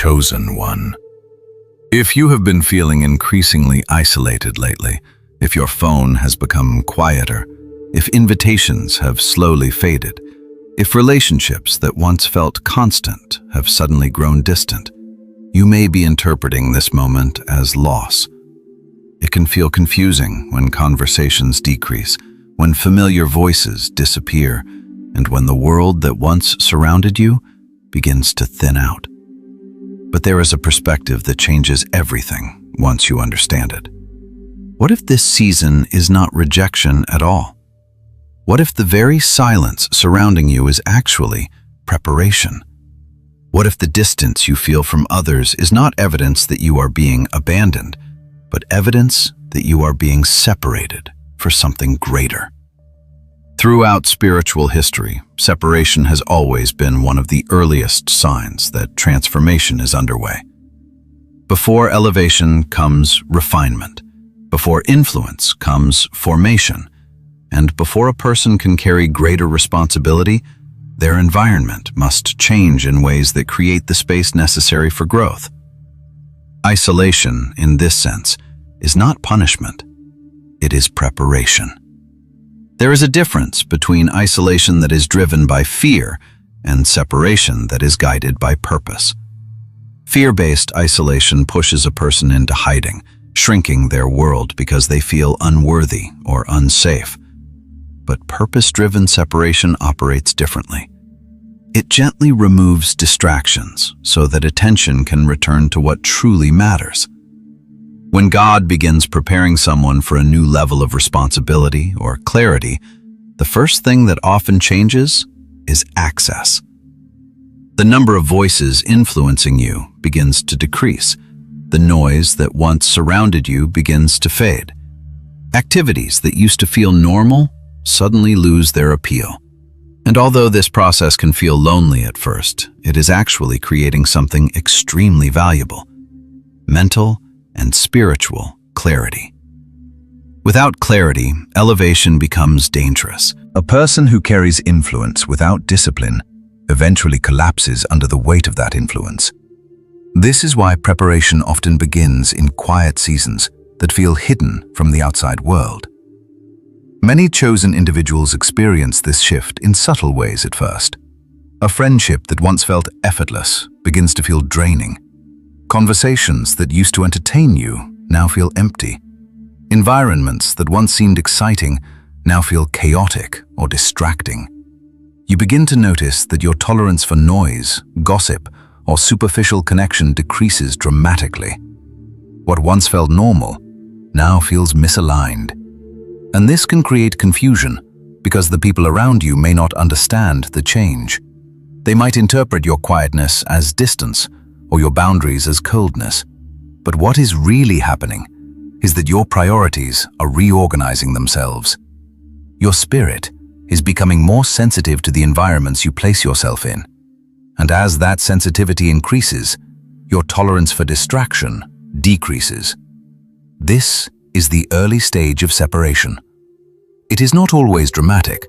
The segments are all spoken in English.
chosen one. If you have been feeling increasingly isolated lately, if your phone has become quieter, if invitations have slowly faded, if relationships that once felt constant have suddenly grown distant, you may be interpreting this moment as loss. It can feel confusing when conversations decrease, when familiar voices disappear, and when the world that once surrounded you begins to thin out. But there is a perspective that changes everything once you understand it. What if this season is not rejection at all? What if the very silence surrounding you is actually preparation? What if the distance you feel from others is not evidence that you are being abandoned, but evidence that you are being separated for something greater? Throughout spiritual history, separation has always been one of the earliest signs that transformation is underway. Before elevation comes refinement. Before influence comes formation. And before a person can carry greater responsibility, their environment must change in ways that create the space necessary for growth. Isolation, in this sense, is not punishment. It is preparation. There is a difference between isolation that is driven by fear and separation that is guided by purpose. Fear-based isolation pushes a person into hiding, shrinking their world because they feel unworthy or unsafe. But purpose-driven separation operates differently. It gently removes distractions so that attention can return to what truly matters. When God begins preparing someone for a new level of responsibility or clarity, the first thing that often changes is access. The number of voices influencing you begins to decrease. The noise that once surrounded you begins to fade. Activities that used to feel normal suddenly lose their appeal. And although this process can feel lonely at first, it is actually creating something extremely valuable: mental and spiritual clarity. Without clarity, elevation becomes dangerous. A person who carries influence without discipline eventually collapses under the weight of that influence. This is why preparation often begins in quiet seasons that feel hidden from the outside world. Many chosen individuals experience this shift in subtle ways at first. A friendship that once felt effortless begins to feel draining. Conversations that used to entertain you now feel empty. Environments that once seemed exciting now feel chaotic or distracting. You begin to notice that your tolerance for noise, gossip, or superficial connection decreases dramatically. What once felt normal now feels misaligned. And this can create confusion because the people around you may not understand the change. They might interpret your quietness as distance or your boundaries as coldness. But what is really happening is that your priorities are reorganizing themselves. Your spirit is becoming more sensitive to the environments you place yourself in. And as that sensitivity increases, your tolerance for distraction decreases. This is the early stage of separation. It is not always dramatic.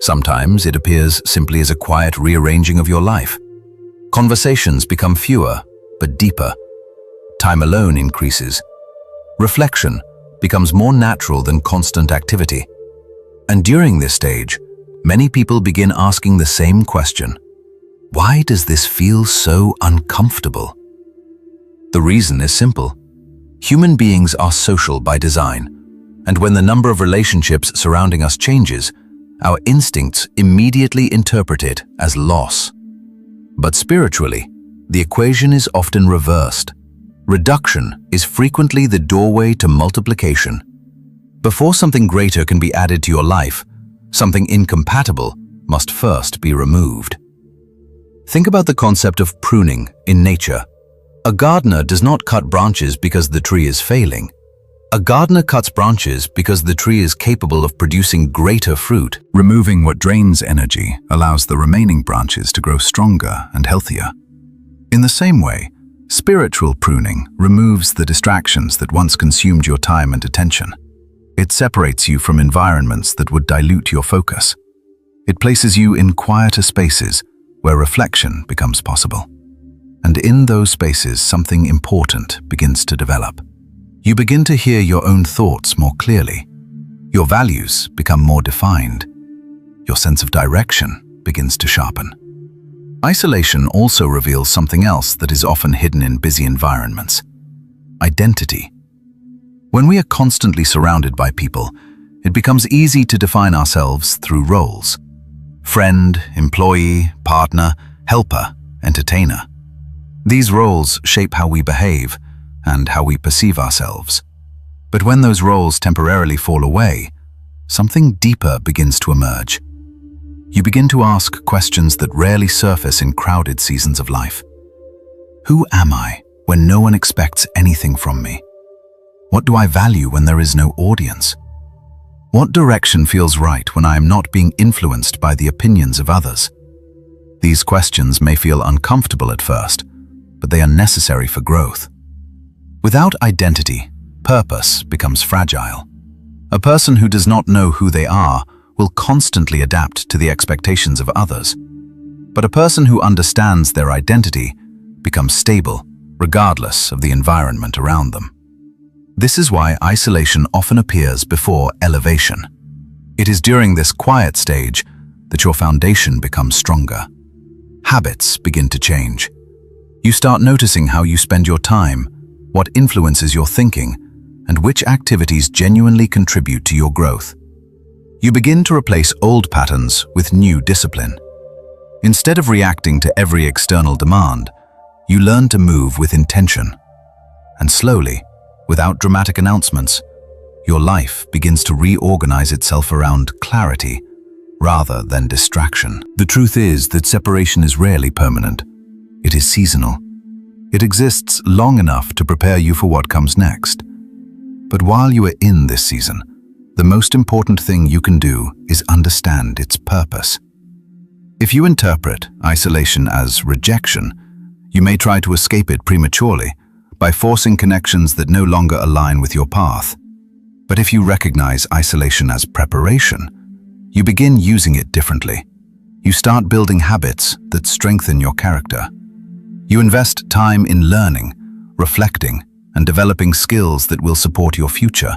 Sometimes it appears simply as a quiet rearranging of your life. Conversations become fewer, but deeper. Time alone increases. Reflection becomes more natural than constant activity. And during this stage, many people begin asking the same question: why does this feel so uncomfortable? The reason is simple. Human beings are social by design, and when the number of relationships surrounding us changes, our instincts immediately interpret it as loss. But spiritually, the equation is often reversed. Reduction is frequently the doorway to multiplication. Before something greater can be added to your life, something incompatible must first be removed. Think about the concept of pruning in nature. A gardener does not cut branches because the tree is failing. A gardener cuts branches because the tree is capable of producing greater fruit. Removing what drains energy allows the remaining branches to grow stronger and healthier. In the same way, spiritual pruning removes the distractions that once consumed your time and attention. It separates you from environments that would dilute your focus. It places you in quieter spaces where reflection becomes possible. And in those spaces, something important begins to develop. You begin to hear your own thoughts more clearly. Your values become more defined. Your sense of direction begins to sharpen. Isolation also reveals something else that is often hidden in busy environments: identity. When we are constantly surrounded by people, it becomes easy to define ourselves through roles: friend, employee, partner, helper, entertainer. These roles shape how we behave and how we perceive ourselves. But when those roles temporarily fall away, something deeper begins to emerge. You begin to ask questions that rarely surface in crowded seasons of life. Who am I when no one expects anything from me? What do I value when there is no audience? What direction feels right when I am not being influenced by the opinions of others? These questions may feel uncomfortable at first, but they are necessary for growth. Without identity, purpose becomes fragile. A person who does not know who they are will constantly adapt to the expectations of others. But a person who understands their identity becomes stable, regardless of the environment around them. This is why isolation often appears before elevation. It is during this quiet stage that your foundation becomes stronger. Habits begin to change. You start noticing how you spend your time, what influences your thinking, and which activities genuinely contribute to your growth. You begin to replace old patterns with new discipline. Instead of reacting to every external demand, you learn to move with intention. And slowly, without dramatic announcements, your life begins to reorganize itself around clarity rather than distraction. The truth is that separation is rarely permanent. It is seasonal. It exists long enough to prepare you for what comes next. But while you are in this season, the most important thing you can do is understand its purpose. If you interpret isolation as rejection, you may try to escape it prematurely by forcing connections that no longer align with your path. But if you recognize isolation as preparation, you begin using it differently. You start building habits that strengthen your character. You invest time in learning, reflecting, and developing skills that will support your future.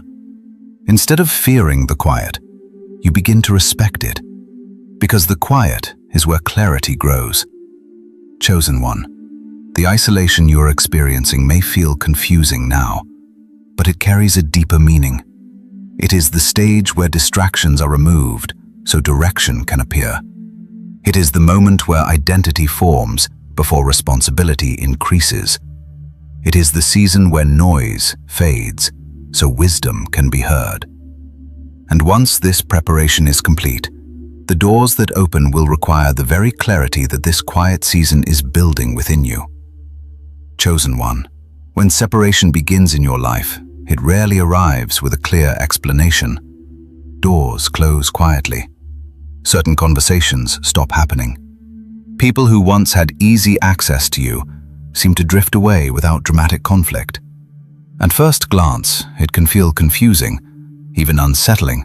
Instead of fearing the quiet, you begin to respect it, because the quiet is where clarity grows. Chosen one, the isolation you are experiencing may feel confusing now, but it carries a deeper meaning. It is the stage where distractions are removed so direction can appear. It is the moment where identity forms before responsibility increases. It is the season where noise fades so wisdom can be heard. And once this preparation is complete, the doors that open will require the very clarity that this quiet season is building within you. Chosen one, when separation begins in your life, it rarely arrives with a clear explanation. Doors close quietly. Certain conversations stop happening. People who once had easy access to you seem to drift away without dramatic conflict. At first glance, it can feel confusing, even unsettling,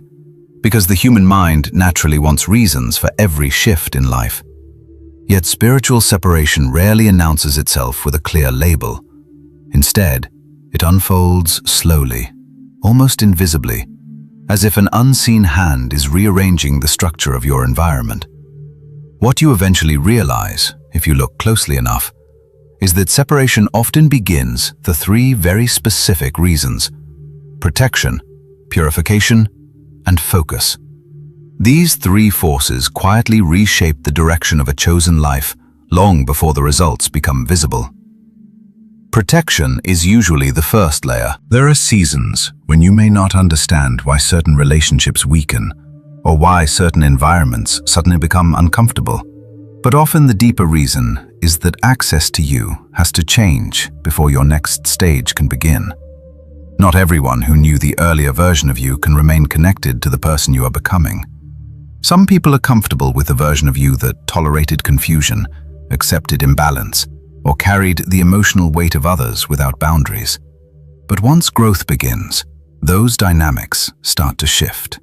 because the human mind naturally wants reasons for every shift in life. Yet spiritual separation rarely announces itself with a clear label. Instead, it unfolds slowly, almost invisibly, as if an unseen hand is rearranging the structure of your environment. What you eventually realize, if you look closely enough, is that separation often begins for three very specific reasons: protection, purification, and focus. These three forces quietly reshape the direction of a chosen life long before the results become visible. Protection is usually the first layer. There are seasons when you may not understand why certain relationships weaken or why certain environments suddenly become uncomfortable. But often the deeper reason is that access to you has to change before your next stage can begin. Not everyone who knew the earlier version of you can remain connected to the person you are becoming. Some people are comfortable with a version of you that tolerated confusion, accepted imbalance, or carried the emotional weight of others without boundaries. But once growth begins, those dynamics start to shift.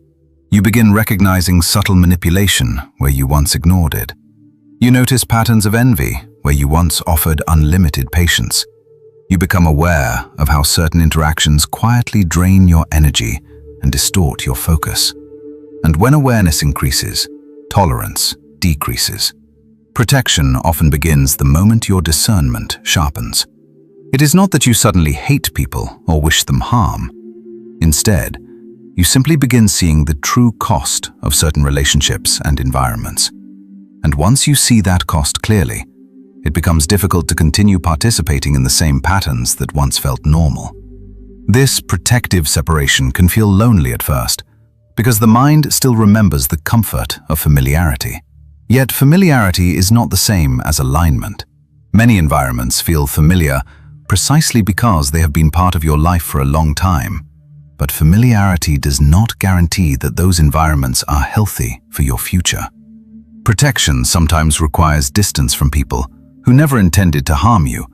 You begin recognizing subtle manipulation where you once ignored it. You notice patterns of envy where you once offered unlimited patience. You become aware of how certain interactions quietly drain your energy and distort your focus. And when awareness increases, tolerance decreases. Protection often begins the moment your discernment sharpens. It is not that you suddenly hate people or wish them harm. Instead, you simply begin seeing the true cost of certain relationships and environments. And once you see that cost clearly, it becomes difficult to continue participating in the same patterns that once felt normal. This protective separation can feel lonely at first, because the mind still remembers the comfort of familiarity. Yet familiarity is not the same as alignment. Many environments feel familiar precisely because they have been part of your life for a long time. But familiarity does not guarantee that those environments are healthy for your future. Protection sometimes requires distance from people who never intended to harm you,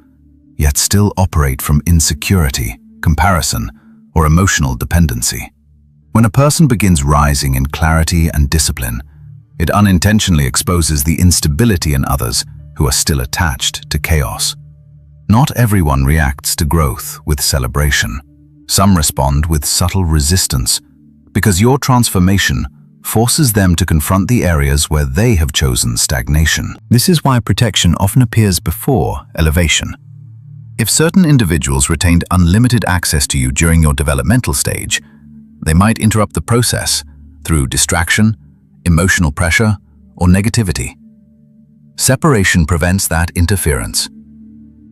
yet still operate from insecurity, comparison, or emotional dependency. When a person begins rising in clarity and discipline, it unintentionally exposes the instability in others who are still attached to chaos. Not everyone reacts to growth with celebration. Some respond with subtle resistance, because your transformation forces them to confront the areas where they have chosen stagnation. This is why protection often appears before elevation. If certain individuals retained unlimited access to you during your developmental stage, they might interrupt the process through distraction, emotional pressure, or negativity. Separation prevents that interference.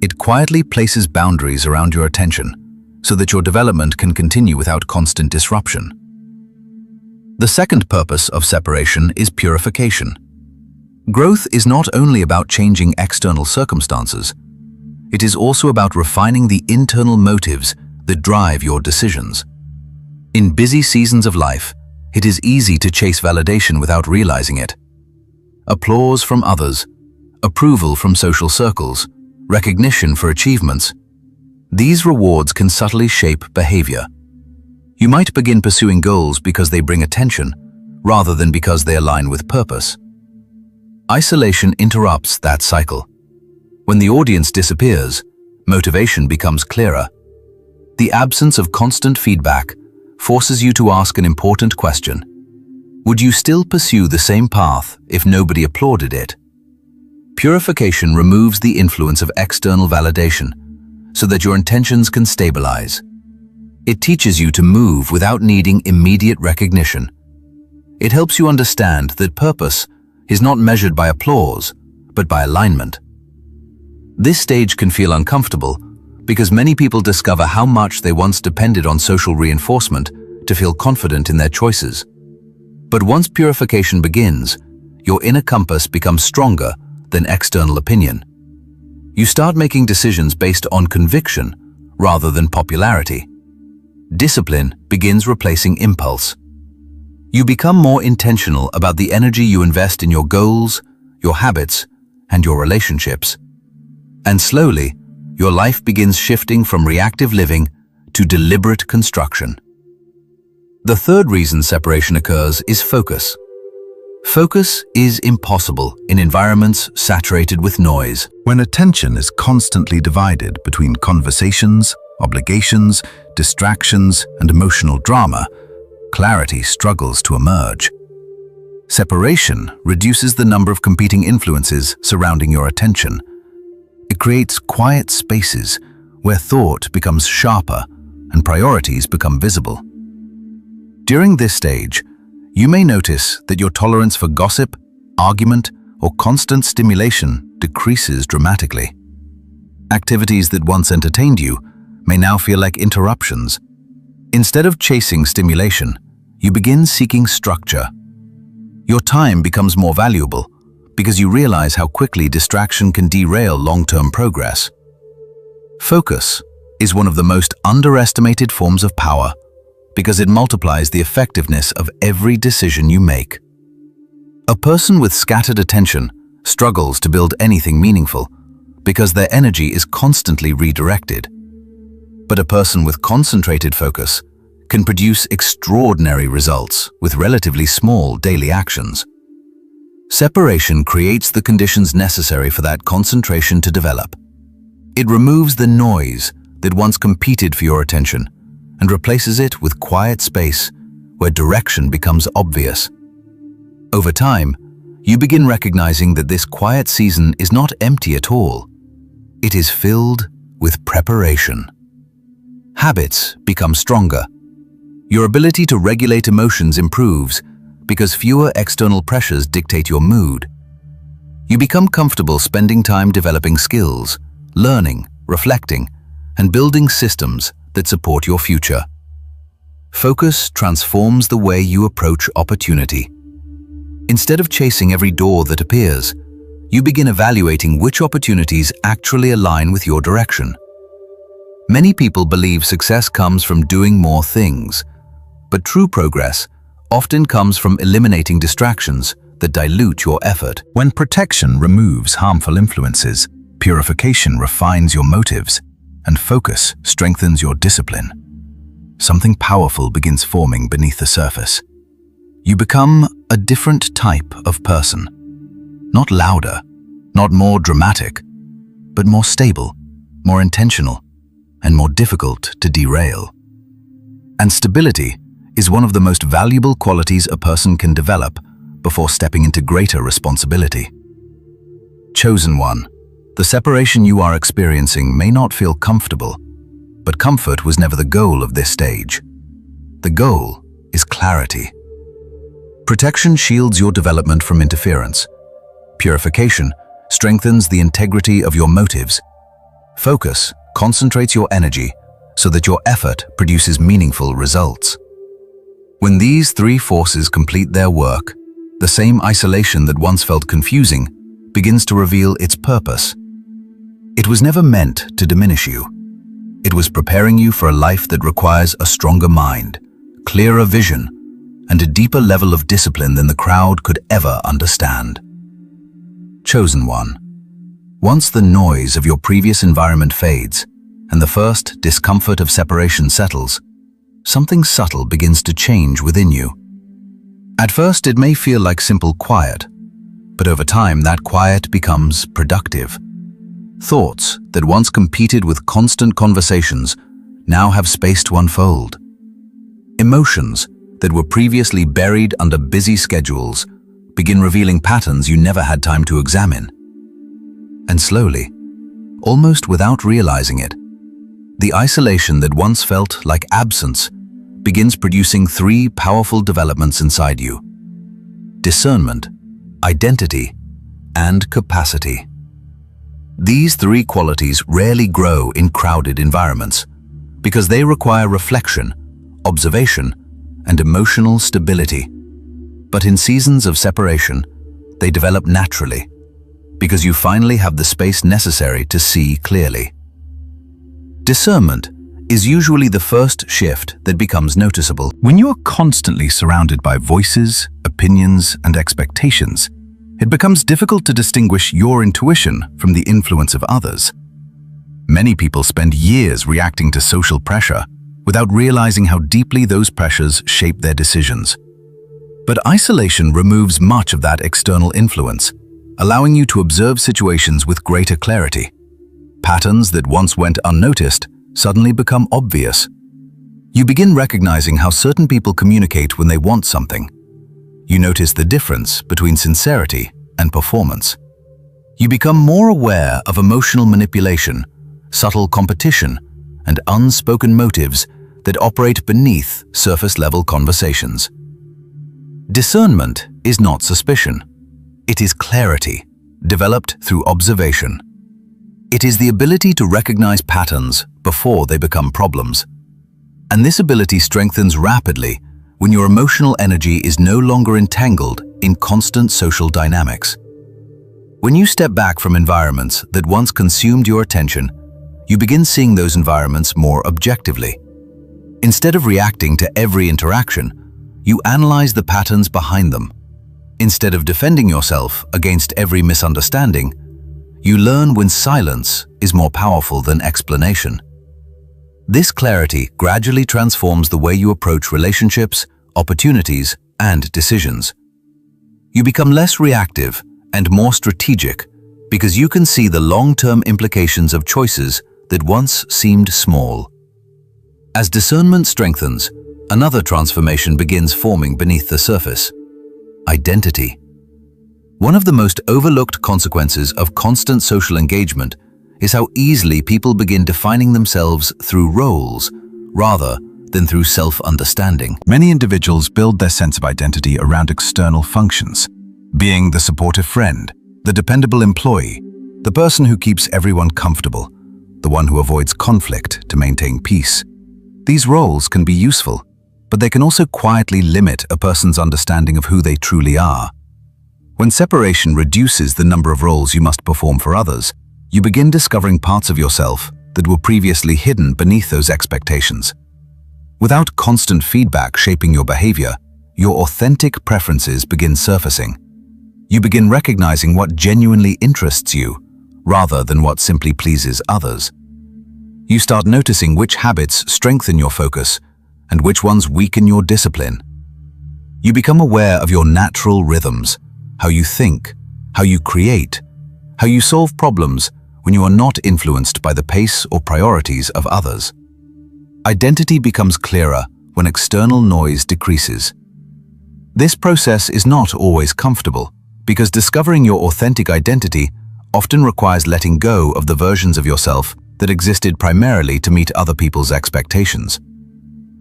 It quietly places boundaries around your attention so that your development can continue without constant disruption. The second purpose of separation is purification. Growth is not only about changing external circumstances, it is also about refining the internal motives that drive your decisions. In busy seasons of life, it is easy to chase validation without realizing it. Applause from others, approval from social circles, recognition for achievements. These rewards can subtly shape behavior. You might begin pursuing goals because they bring attention, rather than because they align with purpose. Isolation interrupts that cycle. When the audience disappears, motivation becomes clearer. The absence of constant feedback forces you to ask an important question. Would you still pursue the same path if nobody applauded it? Purification removes the influence of external validation so that your intentions can stabilize. It teaches you to move without needing immediate recognition. It helps you understand that purpose is not measured by applause, but by alignment. This stage can feel uncomfortable because many people discover how much they once depended on social reinforcement to feel confident in their choices. But once purification begins, your inner compass becomes stronger than external opinion. You start making decisions based on conviction rather than popularity. Discipline begins replacing impulse. You become more intentional about the energy you invest in your goals, your habits, and your relationships. And slowly, your life begins shifting from reactive living to deliberate construction. The third reason separation occurs is focus. Focus is impossible in environments saturated with noise. When attention is constantly divided between conversations, obligations, distractions, and emotional drama, clarity struggles to emerge. Separation reduces the number of competing influences surrounding your attention. It creates quiet spaces where thought becomes sharper and priorities become visible. During this stage, you may notice that your tolerance for gossip, argument, or constant stimulation decreases dramatically. Activities that once entertained you may now feel like interruptions. Instead of chasing stimulation, you begin seeking structure. Your time becomes more valuable because you realize how quickly distraction can derail long-term progress. Focus is one of the most underestimated forms of power because it multiplies the effectiveness of every decision you make. A person with scattered attention struggles to build anything meaningful because their energy is constantly redirected. But a person with concentrated focus can produce extraordinary results with relatively small daily actions. Separation creates the conditions necessary for that concentration to develop. It removes the noise that once competed for your attention and replaces it with quiet space where direction becomes obvious. Over time, you begin recognizing that this quiet season is not empty at all. It is filled with preparation. Habits become stronger. Your ability to regulate emotions improves because fewer external pressures dictate your mood. You become comfortable spending time developing skills, learning, reflecting, and building systems that support your future. Focus transforms the way you approach opportunity. Instead of chasing every door that appears, you begin evaluating which opportunities actually align with your direction. Many people believe success comes from doing more things, but true progress often comes from eliminating distractions that dilute your effort. When protection removes harmful influences, purification refines your motives, and focus strengthens your discipline, something powerful begins forming beneath the surface. You become a different type of person. Not louder, not more dramatic, but more stable, more intentional, and more difficult to derail. And stability is one of the most valuable qualities a person can develop before stepping into greater responsibility. Chosen one, the separation you are experiencing may not feel comfortable, but comfort was never the goal of this stage. The goal is clarity. Protection shields your development from interference. Purification strengthens the integrity of your motives. Focus concentrates your energy so that your effort produces meaningful results. When these three forces complete their work, the same isolation that once felt confusing begins to reveal its purpose. It was never meant to diminish you. It was preparing you for a life that requires a stronger mind, clearer vision, and a deeper level of discipline than the crowd could ever understand. Chosen one. Once the noise of your previous environment fades and the first discomfort of separation settles, something subtle begins to change within you. At first, it may feel like simple quiet, but over time that quiet becomes productive. Thoughts that once competed with constant conversations now have space to unfold. Emotions that were previously buried under busy schedules begin revealing patterns you never had time to examine. And slowly, almost without realizing it, the isolation that once felt like absence begins producing three powerful developments inside you: discernment, identity, and capacity. These three qualities rarely grow in crowded environments because they require reflection, observation, and emotional stability. But in seasons of separation, they develop naturally because you finally have the space necessary to see clearly. Discernment is usually the first shift that becomes noticeable. When you are constantly surrounded by voices, opinions, and expectations, it becomes difficult to distinguish your intuition from the influence of others. Many people spend years reacting to social pressure without realizing how deeply those pressures shape their decisions. But isolation removes much of that external influence, allowing you to observe situations with greater clarity. Patterns that once went unnoticed suddenly become obvious. You begin recognizing how certain people communicate when they want something. You notice the difference between sincerity and performance. You become more aware of emotional manipulation, subtle competition, and unspoken motives that operate beneath surface-level conversations. Discernment is not suspicion. It is clarity, developed through observation. It is the ability to recognize patterns before they become problems. And this ability strengthens rapidly when your emotional energy is no longer entangled in constant social dynamics. When you step back from environments that once consumed your attention, you begin seeing those environments more objectively. Instead of reacting to every interaction, you analyze the patterns behind them. Instead of defending yourself against every misunderstanding, you learn when silence is more powerful than explanation. This clarity gradually transforms the way you approach relationships, opportunities, and decisions. You become less reactive and more strategic because you can see the long-term implications of choices that once seemed small. As discernment strengthens, another transformation begins forming beneath the surface: identity. One of the most overlooked consequences of constant social engagement is how easily people begin defining themselves through roles rather than through self-understanding. Many individuals build their sense of identity around external functions, being the supportive friend, the dependable employee, the person who keeps everyone comfortable, the one who avoids conflict to maintain peace. These roles can be useful, but they can also quietly limit a person's understanding of who they truly are. When separation reduces the number of roles you must perform for others, you begin discovering parts of yourself that were previously hidden beneath those expectations. Without constant feedback shaping your behavior, your authentic preferences begin surfacing. You begin recognizing what genuinely interests you, rather than what simply pleases others. You start noticing which habits strengthen your focus and which ones weaken your discipline. You become aware of your natural rhythms, how you think, how you create, how you solve problems when you are not influenced by the pace or priorities of others. Identity becomes clearer when external noise decreases. This process is not always comfortable, because discovering your authentic identity often requires letting go of the versions of yourself that existed primarily to meet other people's expectations.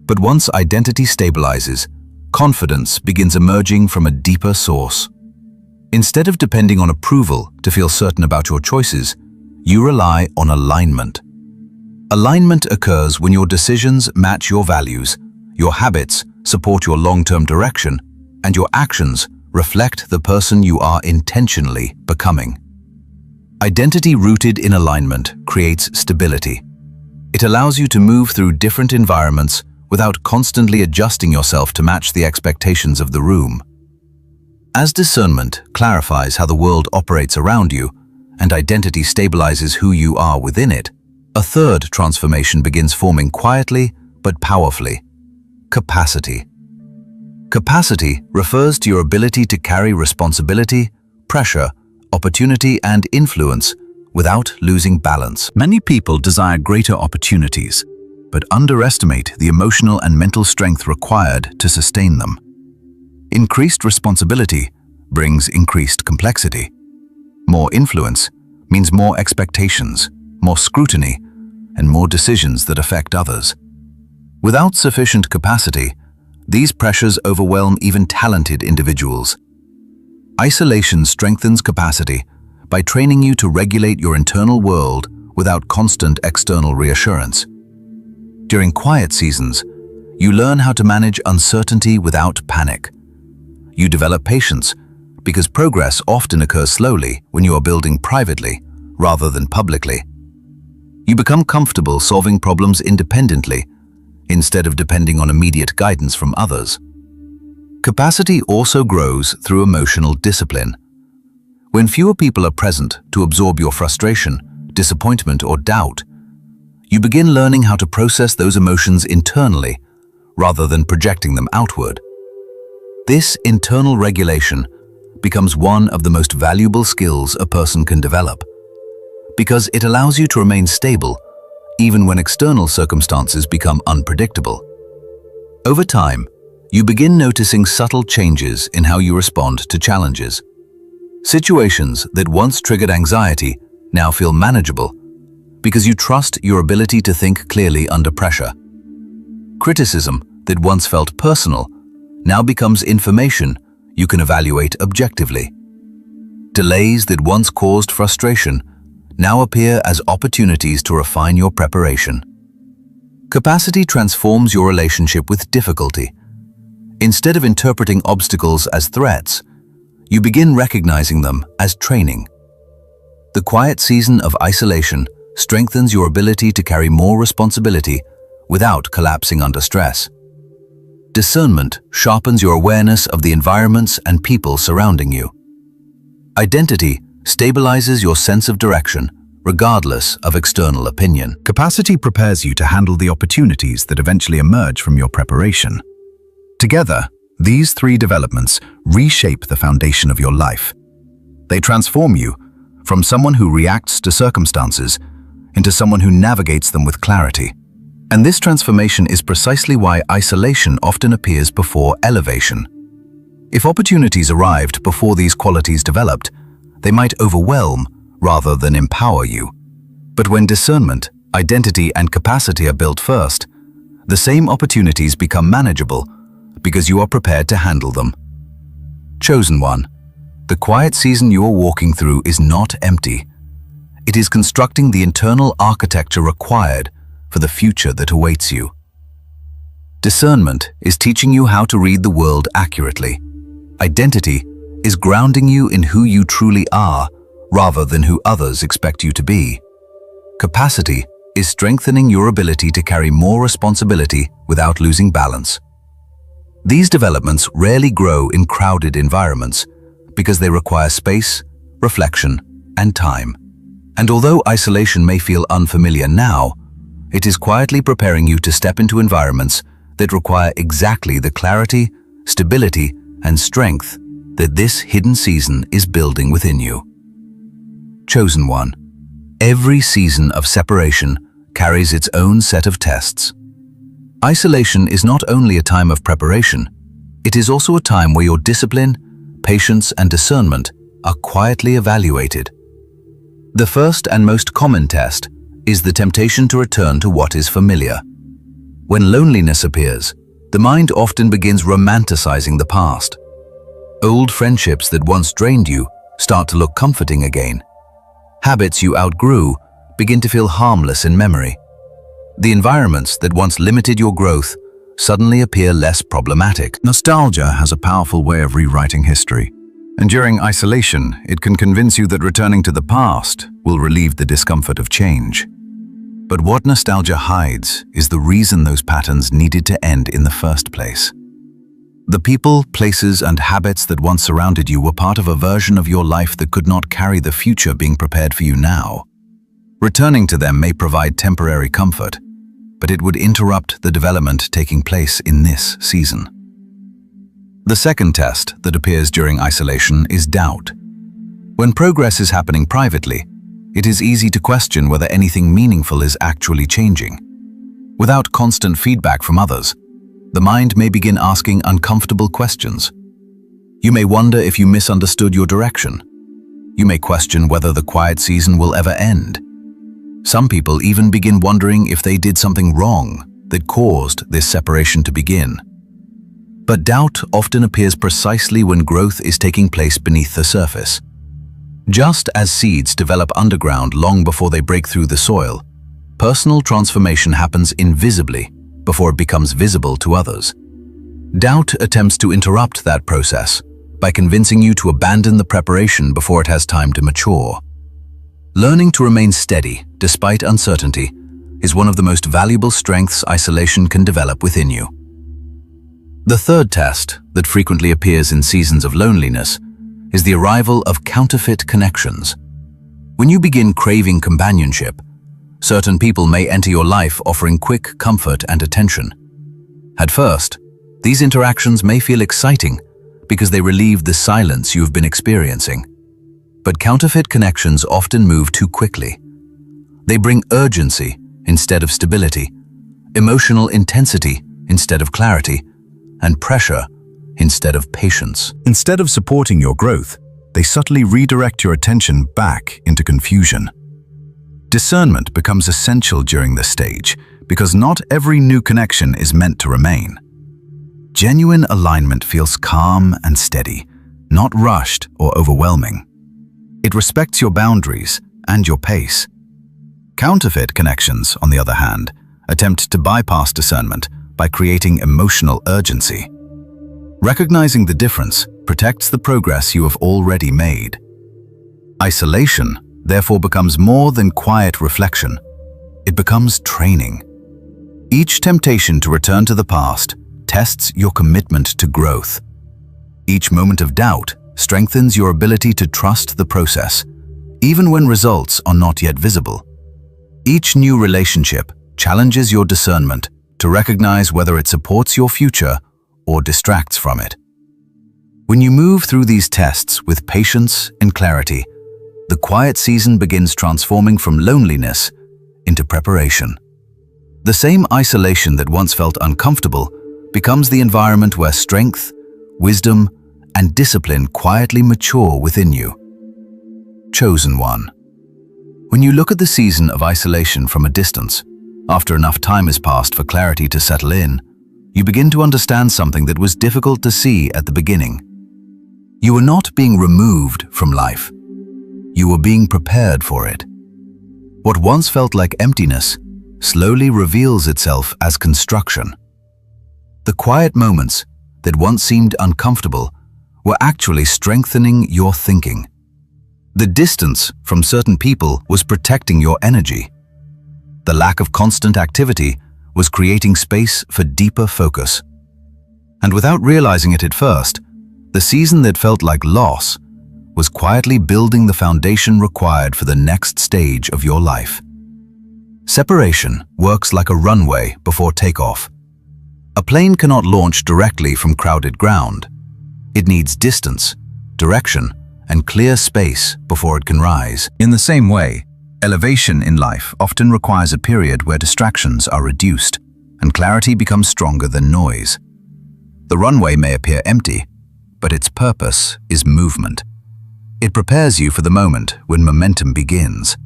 But once identity stabilizes, confidence begins emerging from a deeper source. Instead of depending on approval to feel certain about your choices, you rely on alignment. Alignment occurs when your decisions match your values, your habits support your long-term direction, and your actions reflect the person you are intentionally becoming. Identity rooted in alignment creates stability. It allows you to move through different environments without constantly adjusting yourself to match the expectations of the room. As discernment clarifies how the world operates around you, and identity stabilizes who you are within it, a third transformation begins forming quietly but powerfully: capacity. Capacity refers to your ability to carry responsibility, pressure, opportunity, and influence without losing balance. Many people desire greater opportunities, but underestimate the emotional and mental strength required to sustain them. Increased responsibility brings increased complexity. More influence means more expectations, more scrutiny, and more decisions that affect others. Without sufficient capacity, these pressures overwhelm even talented individuals. Isolation strengthens capacity by training you to regulate your internal world without constant external reassurance. During quiet seasons, you learn how to manage uncertainty without panic. You develop patience because progress often occurs slowly when you are building privately rather than publicly. You become comfortable solving problems independently instead of depending on immediate guidance from others. Capacity also grows through emotional discipline. When fewer people are present to absorb your frustration, disappointment, or doubt, you begin learning how to process those emotions internally rather than projecting them outward. This internal regulation becomes one of the most valuable skills a person can develop, because it allows you to remain stable even when external circumstances become unpredictable. Over time, you begin noticing subtle changes in how you respond to challenges. Situations that once triggered anxiety now feel manageable because you trust your ability to think clearly under pressure. Criticism that once felt personal now becomes information you can evaluate objectively. Delays that once caused frustration now appear as opportunities to refine your preparation. Capacity transforms your relationship with difficulty. Instead of interpreting obstacles as threats, you begin recognizing them as training. The quiet season of isolation strengthens your ability to carry more responsibility without collapsing under stress. Discernment sharpens your awareness of the environments and people surrounding you. Identity stabilizes your sense of direction, regardless of external opinion. Capacity prepares you to handle the opportunities that eventually emerge from your preparation. Together, These three developments reshape the foundation of your life. They transform you from someone who reacts to circumstances into someone who navigates them with clarity. And this transformation is precisely why isolation often appears before elevation. If opportunities arrived before these qualities developed, they might overwhelm rather than empower you. But when discernment, identity, and capacity are built first, the same opportunities become manageable because you are prepared to handle them. Chosen one, the quiet season you are walking through is not empty. It is constructing the internal architecture required for the future that awaits you. Discernment is teaching you how to read the world accurately. Identity is grounding you in who you truly are rather than who others expect you to be. Capacity is strengthening your ability to carry more responsibility without losing balance. These developments rarely grow in crowded environments because they require space, reflection, and time. And although isolation may feel unfamiliar now, it is quietly preparing you to step into environments that require exactly the clarity, stability, and strength that this hidden season is building within you. Chosen one, every season of separation carries its own set of tests. Isolation is not only a time of preparation, it is also a time where your discipline, patience, and discernment are quietly evaluated. The first and most common test is the temptation to return to what is familiar. When loneliness appears, the mind often begins romanticizing the past. Old friendships that once drained you start to look comforting again. Habits you outgrew begin to feel harmless in memory. The environments that once limited your growth suddenly appear less problematic. Nostalgia has a powerful way of rewriting history. And during isolation, it can convince you that returning to the past will relieve the discomfort of change. But what nostalgia hides is the reason those patterns needed to end in the first place. The people, places, and habits that once surrounded you were part of a version of your life that could not carry the future being prepared for you now. Returning to them may provide temporary comfort, but it would interrupt the development taking place in this season. The second test that appears during isolation is doubt. When progress is happening privately, it is easy to question whether anything meaningful is actually changing. Without constant feedback from others, the mind may begin asking uncomfortable questions. You may wonder if you misunderstood your direction. You may question whether the quiet season will ever end. Some people even begin wondering if they did something wrong that caused this separation to begin. But doubt often appears precisely when growth is taking place beneath the surface. Just as seeds develop underground long before they break through the soil, personal transformation happens invisibly before it becomes visible to others. Doubt attempts to interrupt that process by convincing you to abandon the preparation before it has time to mature. Learning to remain steady despite uncertainty is one of the most valuable strengths isolation can develop within you. The third test that frequently appears in seasons of loneliness is the arrival of counterfeit connections. When you begin craving companionship, certain people may enter your life offering quick comfort and attention. At first, these interactions may feel exciting because they relieve the silence you have been experiencing. But counterfeit connections often move too quickly. They bring urgency instead of stability, emotional intensity instead of clarity, and pressure instead of patience. Instead of supporting your growth, they subtly redirect your attention back into confusion. Discernment becomes essential during this stage because not every new connection is meant to remain. Genuine alignment feels calm and steady, not rushed or overwhelming. It respects your boundaries and your pace. Counterfeit connections, on the other hand, attempt to bypass discernment by creating emotional urgency. Recognizing the difference protects the progress you have already made. Isolation, therefore, becomes more than quiet reflection. It becomes training. Each temptation to return to the past tests your commitment to growth. Each moment of doubt strengthens your ability to trust the process, even when results are not yet visible. Each new relationship challenges your discernment to recognize whether it supports your future or distracts from it. When you move through these tests with patience and clarity, the quiet season begins transforming from loneliness into preparation. The same isolation that once felt uncomfortable becomes the environment where strength, wisdom, and discipline quietly mature within you. Chosen one. When you look at the season of isolation from a distance, after enough time has passed for clarity to settle in, you begin to understand something that was difficult to see at the beginning. You were not being removed from life. You were being prepared for it. What once felt like emptiness slowly reveals itself as construction. The quiet moments that once seemed uncomfortable were actually strengthening your thinking. The distance from certain people was protecting your energy. The lack of constant activity was creating space for deeper focus. And without realizing it at first, the season that felt like loss was quietly building the foundation required for the next stage of your life. Separation works like a runway before takeoff. A plane cannot launch directly from crowded ground. It needs distance, direction, and clear space before it can rise. In the same way, elevation in life often requires a period where distractions are reduced and clarity becomes stronger than noise. The runway may appear empty, but its purpose is movement. It prepares you for the moment when momentum begins.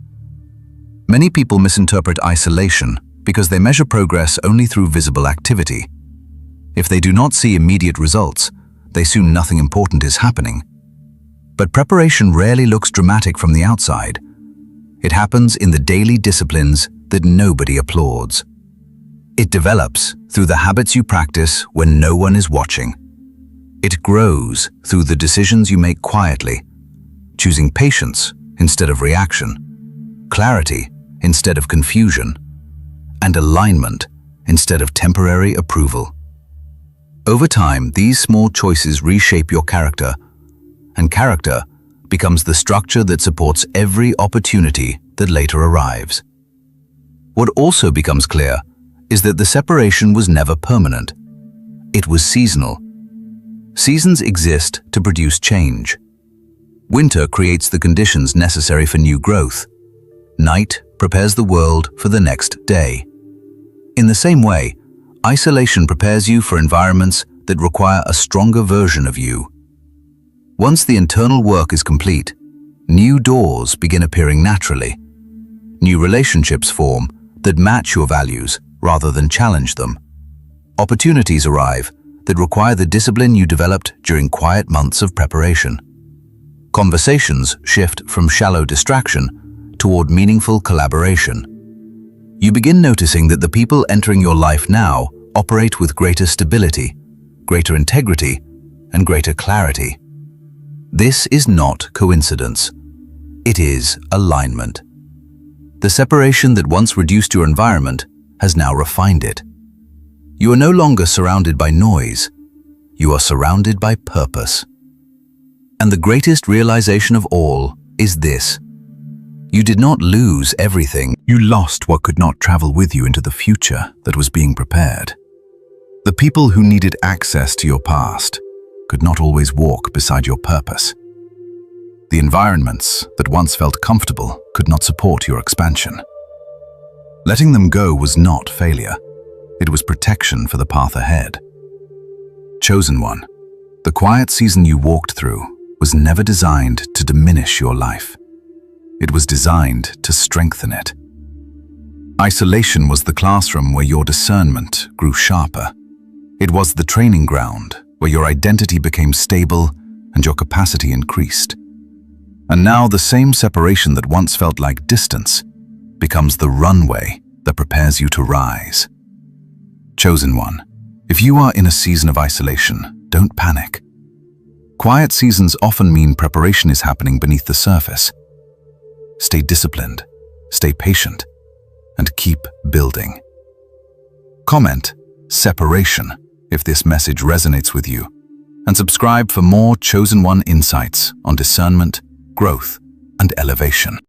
Many people misinterpret isolation because they measure progress only through visible activity. If they do not see immediate results, they assume nothing important is happening. But preparation rarely looks dramatic from the outside. It happens in the daily disciplines that nobody applauds. It develops through the habits you practice when no one is watching. It grows through the decisions you make quietly, choosing patience instead of reaction, clarity instead of confusion, and alignment instead of temporary approval. Over time, these small choices reshape your character, and character becomes the structure that supports every opportunity that later arrives. What also becomes clear is that the separation was never permanent. It was seasonal. Seasons exist to produce change. Winter creates the conditions necessary for new growth. Night prepares the world for the next day. In the same way, isolation prepares you for environments that require a stronger version of you. Once the internal work is complete, new doors begin appearing naturally. New relationships form that match your values rather than challenge them. Opportunities arrive that require the discipline you developed during quiet months of preparation. Conversations shift from shallow distraction toward meaningful collaboration. You begin noticing that the people entering your life now operate with greater stability, greater integrity, and greater clarity. This is not coincidence. It is alignment. The separation that once reduced your environment has now refined it. You are no longer surrounded by noise. You are surrounded by purpose. And the greatest realization of all is this: you did not lose everything. You lost what could not travel with you into the future that was being prepared. The people who needed access to your past could not always walk beside your purpose. The environments that once felt comfortable could not support your expansion. Letting them go was not failure. It was protection for the path ahead. Chosen one, the quiet season you walked through was never designed to diminish your life. It was designed to strengthen it. Isolation was the classroom where your discernment grew sharper. It was the training ground where your identity became stable and your capacity increased. And now the same separation that once felt like distance becomes the runway that prepares you to rise. Chosen one, if you are in a season of isolation, don't panic. Quiet seasons often mean preparation is happening beneath the surface. Stay disciplined, stay patient, and keep building. Comment "separation" if this message resonates with you, and subscribe for more Chosen One insights on discernment, growth, and elevation.